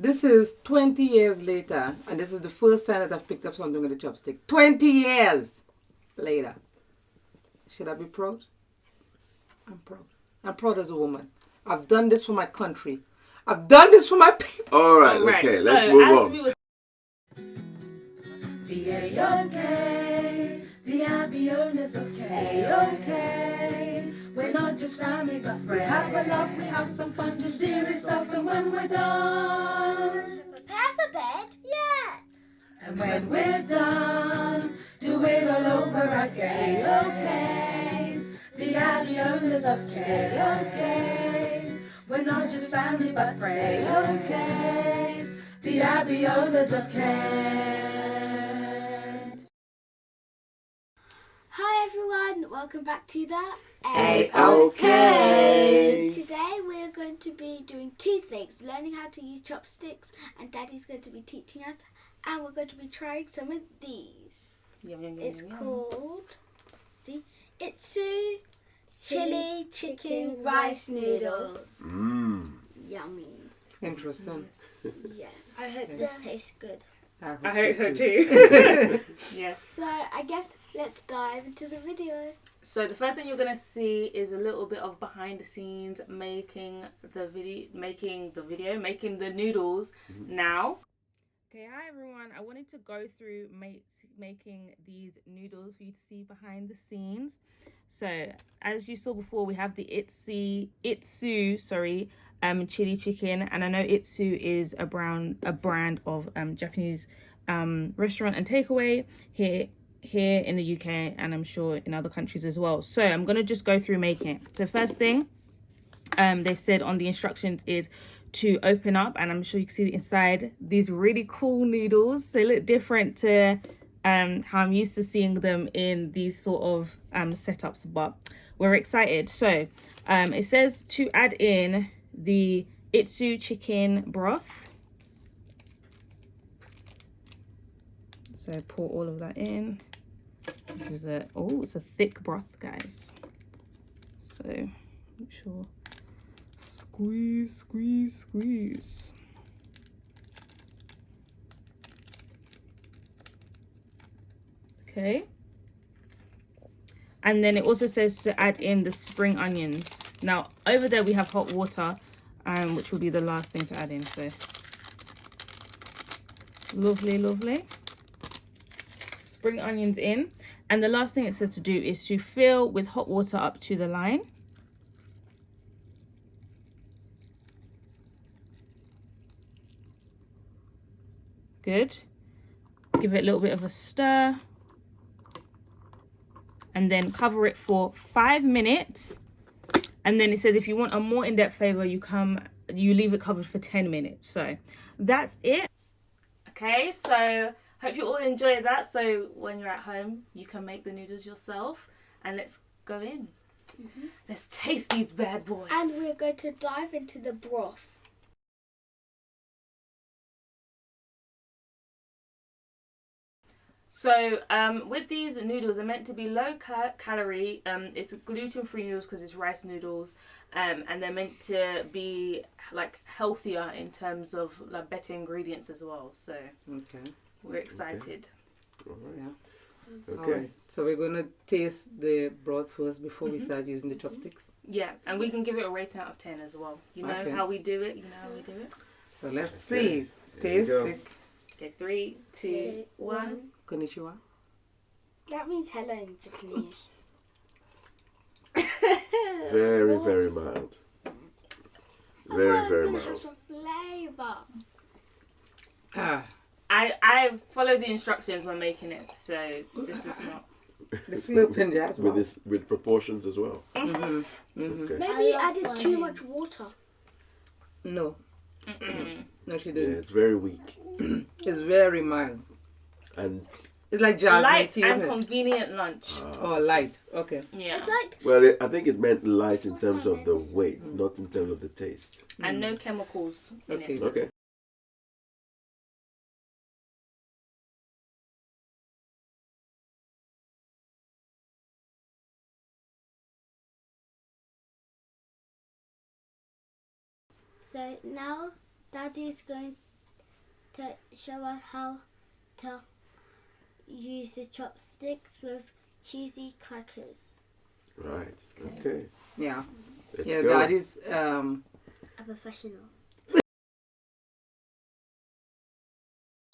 This is 20 years later, and this is the first time that I've picked up something with a chopstick. 20 years later. Should I be proud? I'm proud. I'm proud as a woman. I've done this for my country. I've done this for my people. All right, okay, so let's move on. The A-OKs, the happy owners of K-OK. We're not just family but friends. We have a laugh, we have some fun, just serious stuff, and when we're done, prepare for bed? Yeah. and when we're done, do it all over again. K-OKs, the happy owners of K-OKs. We're not just family but friends. K-OKs, the happy owners of K. Hi everyone, welcome back to the A-OKs. Today we're going to be doing two things, learning how to use chopsticks, and Daddy's going to be teaching us, and we're going to be trying some of these. It's called, Itsu Chilli Chicken Rice Noodles. Yummy. Interesting. Yes. I hope this tastes good. I hope so too. Yes. So I guess let's dive into the video. So the first thing you're gonna see is a little bit of behind the scenes making the noodles now. Okay, hi everyone. I wanted to go through making these noodles for you to see behind the scenes. So as you saw before, we have the Itsu chili chicken, and I know Itsu is a brand of Japanese restaurant and takeaway here in the UK, and I'm sure in other countries as well. So I'm gonna just go through making it. So first thing they said on the instructions is to open up, and I'm sure you can see inside these really cool noodles. They look different to how I'm used to seeing them in these sort of setups, but we're excited. So it says to add in the Itsu chicken broth. So pour all of that in. This is it's a thick broth, guys. So make sure, squeeze. Okay. And then it also says to add in the spring onions. Now over there we have hot water, which will be the last thing to add in. So lovely. Spring onions in, and the last thing it says to do is to fill with hot water up to the line. Good. Give it a little bit of a stir, and then cover it for 5 minutes. And then it says if you want a more in-depth flavor, you leave it covered for 10 minutes. So that's it. Okay, so hope you all enjoyed that. So when you're at home, you can make the noodles yourself. And let's go in. Let's taste these bad boys. And we're going to dive into the broth. So with these noodles, they're meant to be low calorie. It's gluten-free noodles because it's rice noodles, and they're meant to be like healthier in terms of like better ingredients as well. So we're excited. Okay. So we're gonna taste the broth first before we start using the chopsticks. Yeah, and we can give it a rating out of 10 as well. You know how we do it. So let's see. Taste it. Okay, 3, 2, 1. Konnichiwa. That means hello in Japanese. Very mild. Very mild. Have some flavor. I followed the instructions when making it, so this is not. The slurping jazz with proportions as well. Okay. Maybe I did too much water. No. No, she Yeah, didn't. it's very weak. It's very mild. And it's like jasmine light tea, and isn't it? convenient lunch. Oh, light. Okay. Yeah. It's like well, I think it meant light in terms of the weight, not in terms of the taste. And no chemicals in it. Okay. so now Daddy's going to show us how to use the chopsticks with cheesy crackers. Right. Okay. Yeah. Let's Yeah, go. Daddy's A professional.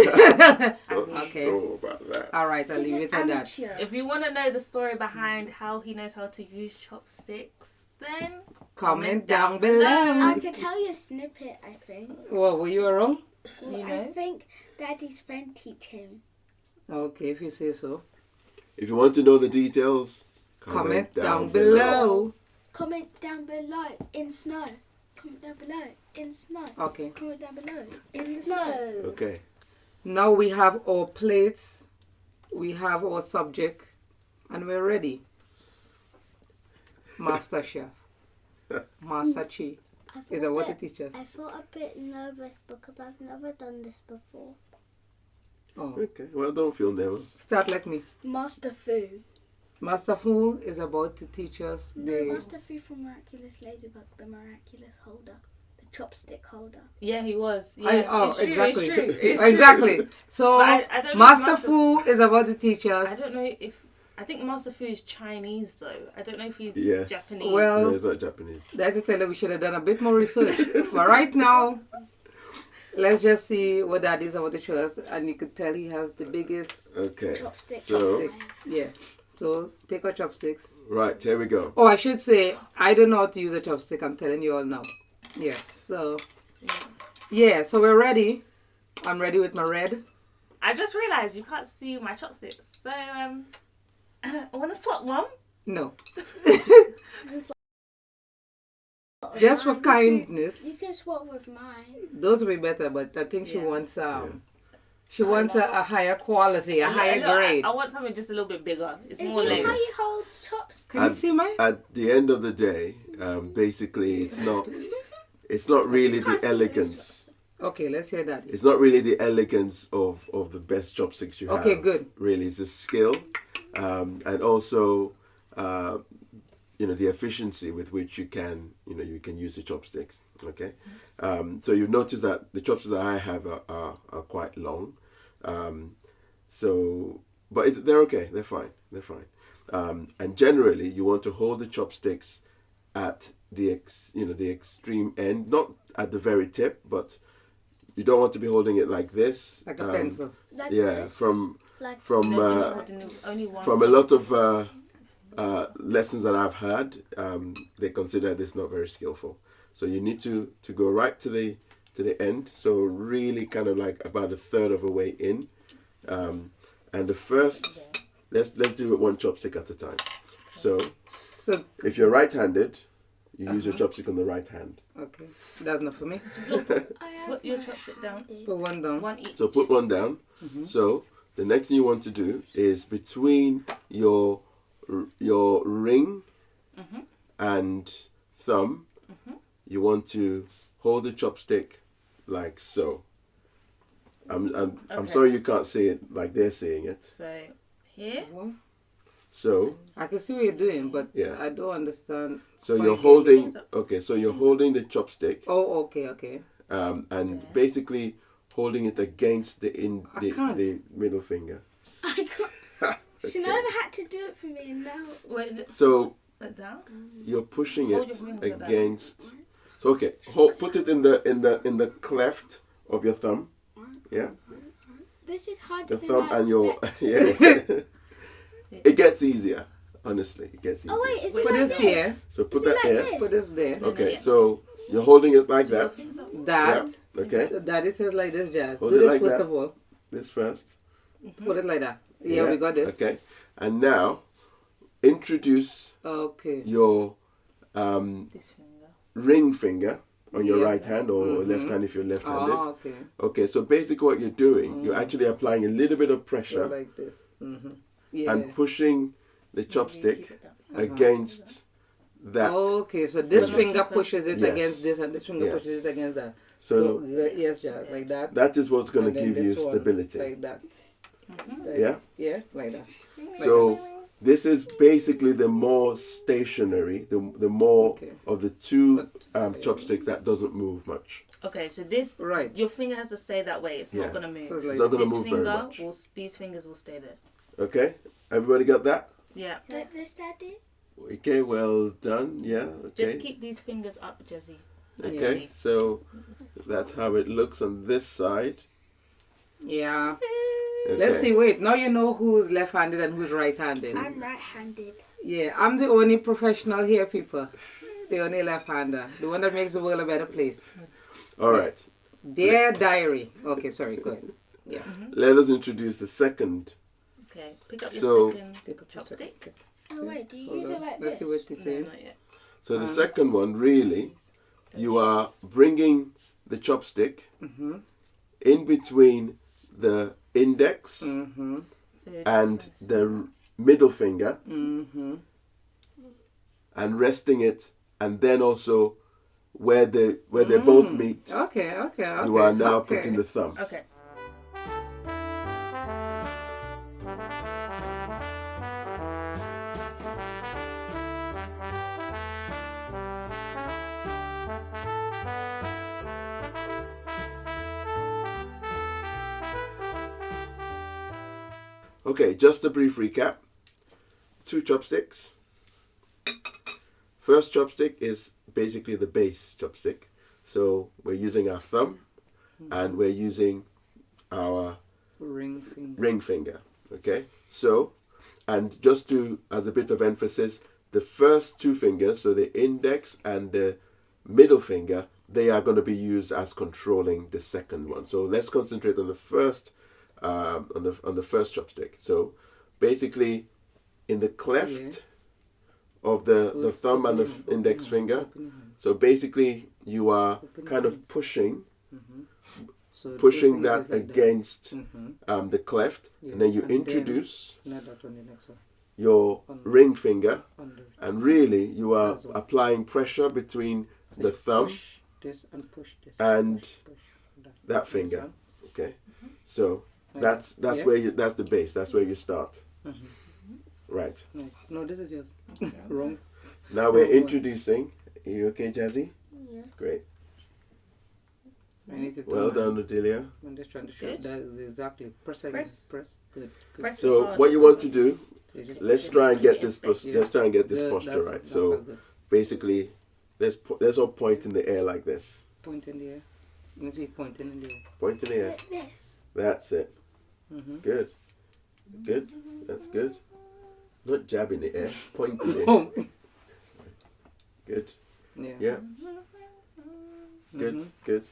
okay. Don't know about that. All right, I'll He's leave an it at that. amateur. If you want to know the story behind how he knows how to use chopsticks, then Comment down below. I can tell you a snippet, I think. What, were you wrong? Well, You I know? think Daddy's friend teach him. Okay, if you say so. If you want to know the details, Comment down below. Comment down below in snow. Comment down below in snow. Okay. Comment down below in snow. Okay. Now we have our plates, we have our subject, and we're ready. Master Chef. Master Chi. Is that what it teaches? I felt a bit nervous because I've never done this before. Oh. Okay. Well, don't feel nervous. Start like me. Master Fu. Master Fu is about to teach us No, the... Master Fu from Miraculous Ladybug, the miraculous holder. The chopstick holder. yeah, he was. Yeah, it's true, exactly. It's true. It's true. Exactly. So, But I don't know if Master Fu is about to teach us... I don't know if. I think Master Fu is Chinese though. I don't know if he's Yes. Japanese. Well- No, it's not Japanese. That's to tell you we should have done a bit more research. But right now, let's just see what that is about to show us. And you could tell he has the biggest... Okay. Chopstick. So, Yeah. So, take our chopsticks. right, here we go. Oh, I should say, I don't know how to use a chopstick. I'm telling you all now. Yeah. So, yeah. So, we're ready. I'm ready with my red. I just realised you can't see my chopsticks. So I want to swap one. No. Just for kindness. You can swap with mine. Those will be better, but I think she Yeah. wants she wants a higher quality, a higher grade. I want something just a little bit bigger. It's Is more this like how you hold chopsticks? Can you see mine? At the end of the day, basically, it's not really the elegance. Okay, let's hear that. It's not really the elegance of the best chopsticks you have. Okay, good. Really, it's the skill, and also, the efficiency with which you can use the chopsticks. Okay, so you've noticed that the chopsticks that I have are quite long, but they're okay. They're fine. They're fine. And generally, you want to hold the chopsticks at the extreme end, not at the very tip, but you don't want to be holding it like this. Like a pencil. Like Yeah, this? from Like only one. a lot of lessons that I've had, they consider this not very skillful. So you need to go right to the end. So really kind of like about a third of a way in. And the first, let's do it one chopstick at a time. So if you're right-handed, you use your chopstick on the right hand. Okay, that's not for me. Put your chopstick down. Put one down. One each. So put one down. So the next thing you want to do is between your ring and thumb, you want to hold the chopstick like so. I'm sorry you can't see it like they're seeing it. So here. What? So I can see what you're doing, but Yeah. I don't understand. so Why you're you holding so you're holding the chopstick Oh, okay. and basically holding it against I can't. the middle finger. I can't. She Okay. never had to do it for me, and now. Wait, So down. you're pushing Hold it your ring like that. against. So okay, put it in the cleft of your thumb. Yeah, This is harder the than thumb I and your expected. yeah. It gets easier, honestly. It gets easier. Oh wait, is it Put like this here. So put Is that it like here. this? Put this there. Okay, so you're holding it like that. That. Yeah. Okay. That it says like this, Jazz. Hold Do it this like first that. of all. This first. Put it like that. Yeah, we got this. Okay. And now, introduce Okay. your This finger. ring finger on your Yeah. right hand or left hand if you're left-handed. Oh, okay. Okay, so basically what you're doing, you're actually applying a little bit of So pressure like this. Yeah. and pushing the chopstick Keep it down. against that. Okay, so this Mhm. finger pushes it Yes. against this, and this finger Yes. pushes it against that. So Yes, Jazz, like that. that is what's going to And then give you this one, stability. like that. Like- Yeah? Yeah, like that. So This is basically the more stationary, the more Okay. of the two chopsticks that doesn't move much. Okay, so this, Right. your finger has to stay that way. It's Yeah. not going to move. So it's like It's not going to This move very finger much. these fingers will stay there. Okay, everybody got that? Yeah. Like this, Daddy? Okay, well done. Yeah, okay. Just keep these fingers up, Jazzy. Okay, so that's how it looks on this side. Yeah. Okay. Let's see. Wait. Now you know who's left-handed and who's right-handed. I'm right-handed. Yeah, I'm the only professional here, people. The only left-hander. The one that makes the world a better place. All right. Dear diary. Okay, sorry. Go ahead. Yeah. Let us introduce the second. Okay, pick up So- your second chopstick. Oh, wait, do you Hold use on. it like Let's see this? what this No, is. not yet. So the second one, really, you are bringing the chopstick in between the index Mm-hmm. So you're and just- the middle finger Mm-hmm. and resting it, and then also where they both meet, Okay. you are now okay. putting the thumb. Okay. Okay, just a brief recap. 2 chopsticks. First chopstick is basically the base chopstick. So we're using our thumb and we're using our ring finger. Okay, so, and just to, as a bit of emphasis, the first 2 fingers, so the index and the middle finger, they are going to be used as controlling the second one. So let's concentrate on the first, on the first chopstick. So basically, in the cleft of the thumb and the index finger, so basically you are kind of pushing So pushing this that is like against Mhm. the cleft, Yeah. and then you And then- introduce Not that one, the next one. your On- ring finger, Under. and really you are That's one. applying pressure between So the you thumb push this and push this. and push that This finger. one. Okay, so Like that's that. Yeah. where you, that's the base. That's where you start. Mhm. Right Nice. No, this is yours. Wrong. now we're Oh, boy. introducing. Are you okay, Jazzy? Yeah. Great. I need to. Well done, Odelia. I'm just trying to show. Good. That is exactly. Press again. Press. Press. Good. Good. Press So hard. what you want to do? So you just Let's push it. try and get Yeah. this. Let's try and get this Good, posture that's- right. that So felt good. basically, let's all point in the air like this. Point in the air. You need to be pointing in the air. Point in the air. Like this. That's it. Mm-hmm. Good. Good. That's good. Not jab in the air. Point in the air. Oh. Good. Yeah. Yeah. Good. Mhm. Good.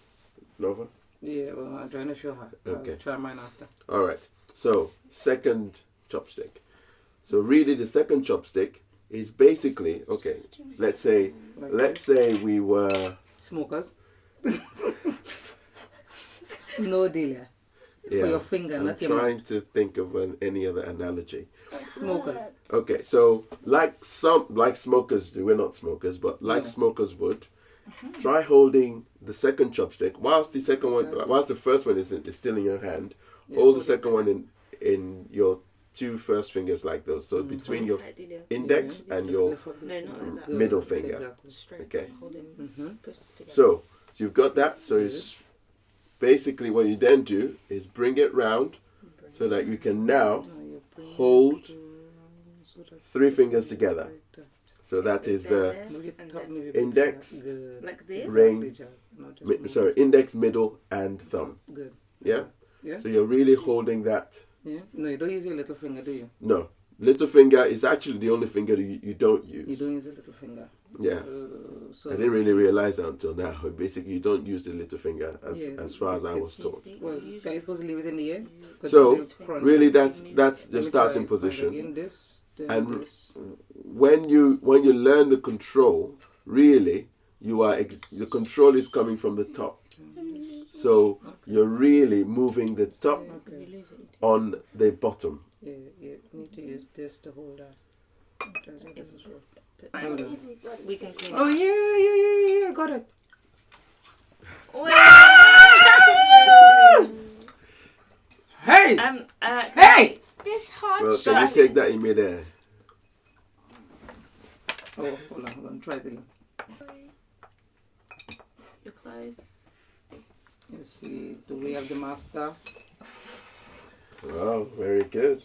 Nova. Yeah. Well, I'm trying to show her. Okay. I'll try mine after. All right. So second chopstick. So really, the second chopstick is basically okay. Let's say we were Smokers. No dealer. yeah. For your finger, I'm not your mouth. trying to think of any other analogy. Smokers. Okay, so like smokers do, we're not smokers, but like Yeah. smokers would, try holding the second chopstick whilst the first one is still in your hand. Yeah, hold the hold it second one in your 2 first fingers like those. So between your Tight, Delia. index Yeah, and just your lift up No, this not one. like that. Good. middle finger. Exactly. Straight. Okay. Hold it. Mm-hmm. Push together. So you've got that. So it's basically what you then do is bring it round so that you can now Now you bring it hold to- so that- 3 fingers together. like that. So that is the There, Maybe and top, then maybe index, back. Good. like this. ring, Exactly, Jazz. No, just move. sorry, index, middle, and thumb. Good. Yeah. Yeah. So you're really holding that. Yeah. No, you don't use your little finger, do you? No, little finger is actually the only finger you don't use. You don't use your little finger. Yeah. So I didn't really realize that until now. Basically, you don't use the little finger Yeah, as far as I was You told. see, Well, you are you supposed to leave it in the air? 'Cause So it's crunch. really, that's Let your me starting try. position. Again, this, then And this. When you learn the control, really, the control is coming from the top. So you're really moving the top Okay. you lose it. on the bottom. Yeah, you need to use this to hold that. That's what this is for. Put- Hold on. We can clean Oh it. yeah, got it. Hey! Okay. Hey! This hard Well, shit. can you take that in midair? Oh, hold on. Try it again. You're close. You see, do we have the master? Wow, very good.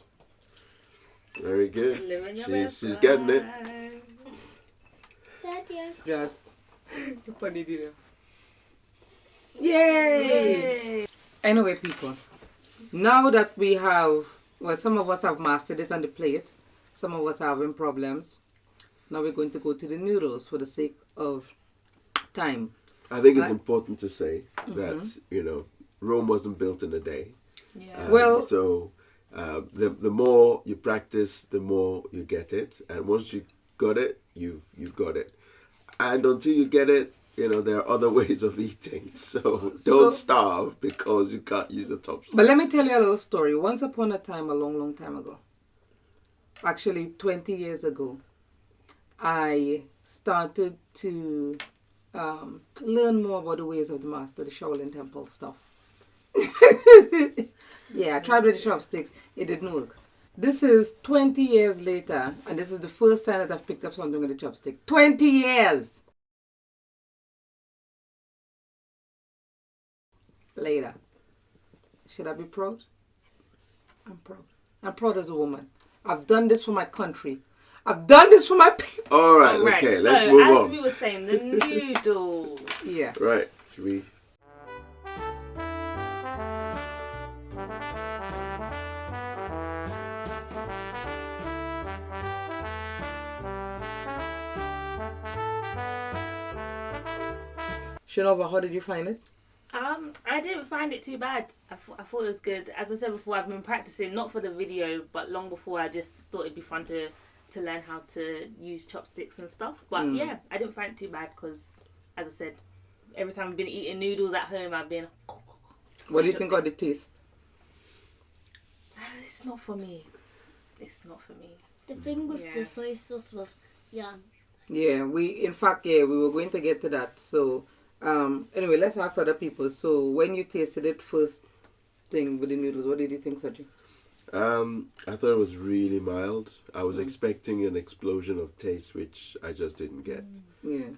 Very good. Living your best She's getting it. life. Daddy. Just funny deal. Yay! Anyway, people, now that we have, well, some of us have mastered it on the plate, some of us are having problems. Now we're going to go to the noodles for the sake of time. I think it's important to say that, you know, Rome wasn't built in a day. Yeah. Well- so the more you practice, the more you get it. And once you got it, you've got it. And until you get it, you know, there are other ways of eating. So don't starve because you can't use a chopstick. But let me tell you a little story. Once upon a time, a long, long time ago, actually 20 years ago, I started to learn more about the ways of the master, the Shaolin Temple stuff. Yeah, I tried with the chopsticks. It didn't work. This is 20 years later, and this is the first time that I've picked up something with a chopstick. 20 years later. Should I be proud? I'm proud. I'm proud as a woman. I've done this for my country. I've done this for my people. All right, Alright, okay, so let's move as on. we were saying, the noodles. Yeah. Right, should we? Shinova, how did you find it? I didn't find it too bad. I thought it was good. As I said before, I've been practicing, not for the video, but long before. I just thought it'd be fun to learn how to use chopsticks and stuff. But yeah, I didn't find it too bad because, as I said, every time I've been eating noodles at home, I've been... What do you think of the taste? It's not for me. It's not for me. The thing with Yeah. the soy sauce was yum. Yeah, we were going to get to that. So, anyway, let's ask other people. So, when you tasted it first thing with the noodles, what did you think, Saji? I thought it was really mild. I was expecting an explosion of taste, which I just didn't get. Yeah,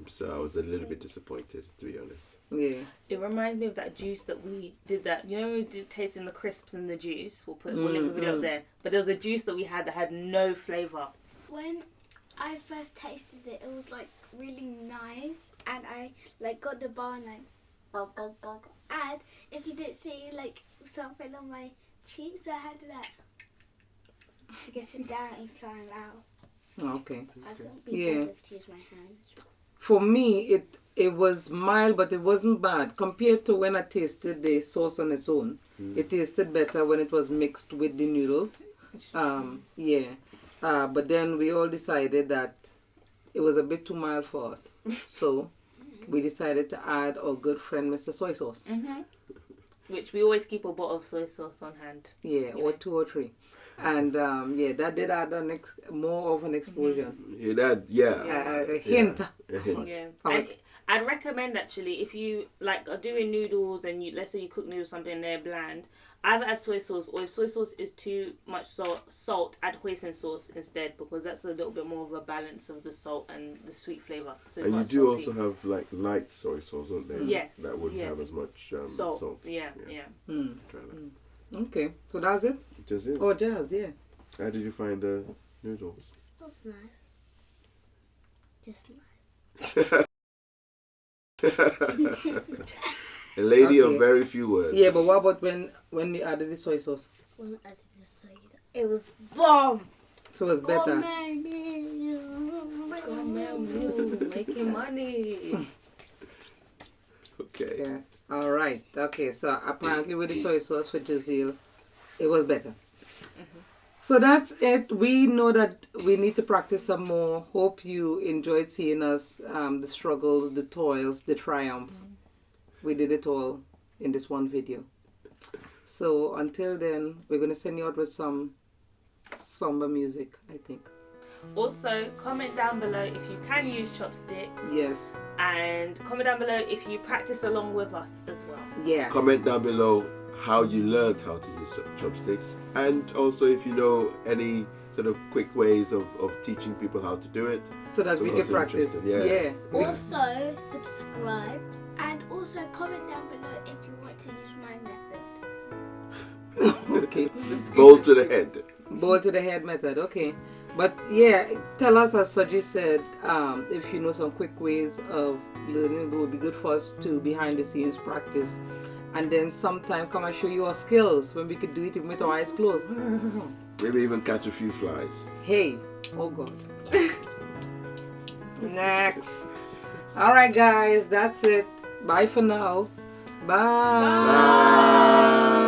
So I was a little bit disappointed, to be honest. yeah. It reminds me of that juice that we did that, you know, when we did tasting the crisps in the juice. We'll link the video up there. But there was a juice that we had that had no flavour. When I first tasted it, it was like really nice, and I like got the bar and and if you didn't see like something on my cheeks, I had that to get it down and climb out. Okay. I couldn't be Yeah. bothered to use my hands. For me, it was mild, but it wasn't bad compared to when I tasted the sauce on its own. It tasted better when it was mixed with the noodles. Yeah. But then we all decided that it was a bit too mild for us. So we decided to add our good friend Mr. Soy Sauce. Which we always keep a bottle of soy sauce on hand. Yeah, or 2 or 3. And yeah, that did add more of an explosion. A hint. Yeah. Oh, And I'd recommend actually, if you like are doing noodles and let's say you cook noodles something and they're bland, either add soy sauce, or if soy sauce is too much salt, add hoisin sauce instead, because that's a little bit more of a balance of the salt and the sweet flavour. So it's And you not do salty. also have like light soy sauce, don't they? Yes, That wouldn't yeah. have as much salt. salt. Yeah. Try that. Okay, so that's it? Just it. Oh, jazz, yeah. How did you find the noodles? It was nice. Just nice. A lady Okay. of very few words. Yeah, but what about when we added the soy sauce? When I did the soy, it was bomb. So it was better. Making money. Okay. Yeah. All right. Okay. So apparently with the soy sauce for Jazeel, it was better. So that's it. We know that we need to practice some more. Hope you enjoyed seeing us, the struggles, the toils, the triumph. We did it all in this one video. So until then, we're going to send you out with some somber music, I think. Also, comment down below if you can use chopsticks. Yes. And comment down below if you practice along with us as well. Yeah. Comment down below how you learned how to use chopsticks, and also if you know any sort of quick ways of teaching people how to do it. So that we we're can also practice. interested. Yeah. Also, subscribe and also comment down below if you want to use my method. Okay. Bowl to the head. Bowl to the head method. Okay. But yeah, tell us, as Saji said, if you know some quick ways of learning, it would be good for us to behind the scenes practice. And then sometime come and show you our skills when we could do it even with our eyes closed. Maybe even catch a few flies. Hey, oh God. Next. All right, guys, that's it. Bye for now. Bye. Bye.